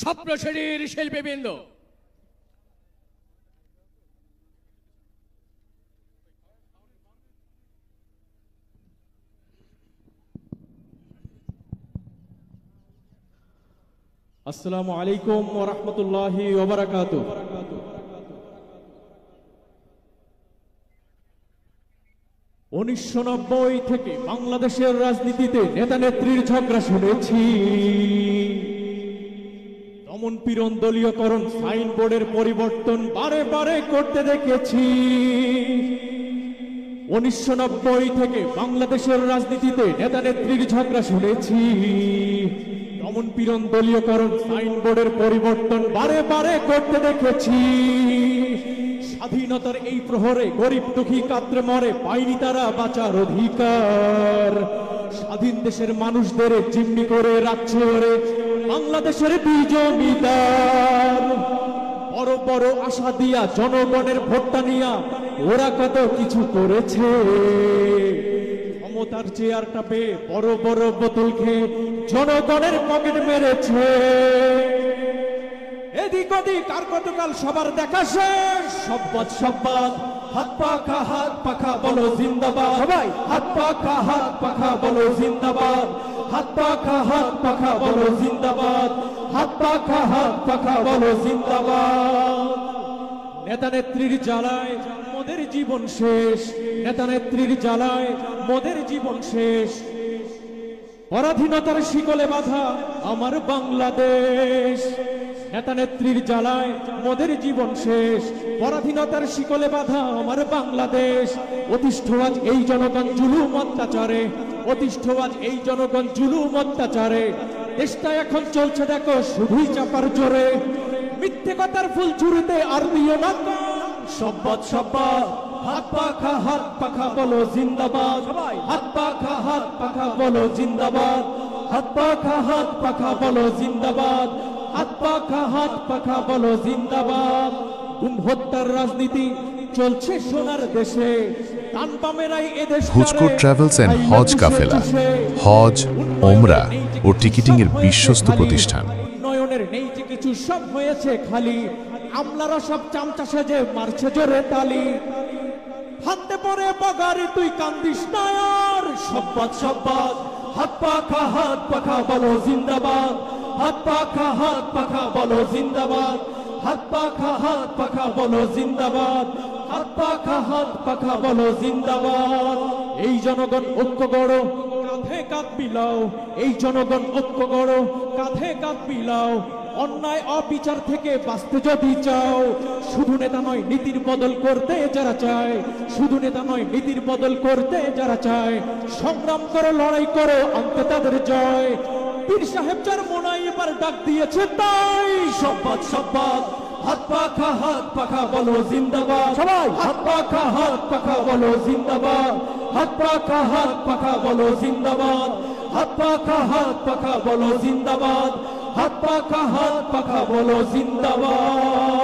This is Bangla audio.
স্বপ্নশ্রেণীর শিল্পীবৃন্দ, আসসালামু আলাইকুম ওয়া রাহমাতুল্লাহি ওয়া বারাকাতুহু। থেকে বাংলাদেশের রাজনীতিতে নেতা নেত্রীর ঝগড়া শুনেছি, দমন পীড়ন, দলীয়করণ, সাইনবোর্ডের পরিবর্তন বারে বারে করতে দেখেছি। 1990 থেকে বাংলাদেশের রাজনীতিতে নেতা নেত্রীর ঝগড়া শুনেছি, দমন পীড়ন, দলীয়করণ, সাইনবোর্ডের পরিবর্তন বারে বারে করতে দেখেছি। স্বাধীনতার এই প্রহরে গরিব দুঃখী কাতরে মরে, পায়নি তারা বাঁচার অধিকার। স্বাধীন দেশের মানুষদের জিম্মি করে রাখছে ওরে বাংলাদেশের বিজমিদার। বড় বড় আশা দিয়া জনগণের ভোটটা নিয়া ওরা কত কিছু করেছে, ক্ষমতার চেয়ারটা পেয়ে বড় বড় বোতল খেয়ে জনগণের পকেট মেরেছে। এদিক ওদিক আর কতকাল সবার দেখা শেষ, সব্বাদ সব্বাদ, হাত পাখা বলো জিন্দাবাদ। সবাই হাত পাখা বলো জিন্দাবাদ, হাত পাখা বলো জিন্দাবাদ, হাত পাখা বলো জিন্দাবাদ। নেতা নেত্রীর জ্বালায় মোদের জীবন শেষ, নেতা নেত্রীর জ্বালায় মোদের জীবন শেষ। পরাধীনতার শিকলে বাঁধা আমার বাংলাদেশ, নেতা নেত্রীর জ্বালায় মোদের জীবন শেষ। পরাধীনতার শিকলে বাঁধা আমার বাংলাদেশ। অতিষ্ঠ আজ এই জনগণ জুলুম অত্যাচারে, অতিষ্ঠ আজ এই জনগণ জুলুম অত্যাচারে। দেশটা এখন চলছে দেখো শুধুই চাপার জোরে, মিথ্যে কথার ফুল ঝুড়িতে আর দিও না সব্বাদ সব্বাদ, হাত পাখা বলো জিন্দাবাদ। হাত পাখা বলো জিন্দাবাদ, হাত পাখা বলো জিন্দাবাদ, হাত পাখা বলো জিন্দাবাদ। গুম হত্যার রাজনীতি চলছে সোনার দেশে, ডান বামেরাই এদেশ। হুজকো ট্রাভেলস এন্ড হজ কাফেলা, হজ, ওমরা ও টিকিটিং এর বিশ্বস্ত প্রতিষ্ঠান। উন্নয়নের নেই যে কিছু, সব হয়েছে খালি। আমলারা সব চামচা সেজে মারছে জোরে তালি। হাতে পরে বাগারে তুই কান্দিস না আর, সব্বাদ সব্বাদ, হাত পাখা বলো জিন্দাবাদ। হাত পাখা বলো জিন্দাবাদ, হাত পাখা বলো জিন্দাবাদ, হাত পাখা বলো জিন্দাবাদ। এই জনগণ ঐক্য গড়ো, কাঁধে কাঁধ মিলাও। এই জনগণ ঐক্য গড়ো, কাঁধে কাঁধ মিলাও। অন্যায় অবিচার থেকে বাঁচতে যদি চাও, শুধু নেতা নয় নীতির বদল করতে যারা চায়, শুধু নেতা নয় নীতির বদল করতে যারা চায়, সংগ্রাম করো, লড়াই করো, আনতে তাদের জয়। পীর সাহেব যার মোনাই এবার ডাক দিয়েছে তাই, সব্বাদ সব্বাদ, হাত পাখা বলো জিন্দাবাদ। সবাই হাত পাখা বলো জিন্দাবাদ, হাত পাখা বলো জিন্দাবাদ, হাত পাখা বলো জিন্দাবাদ, হাত পাখা বলো জিন্দাবাদ।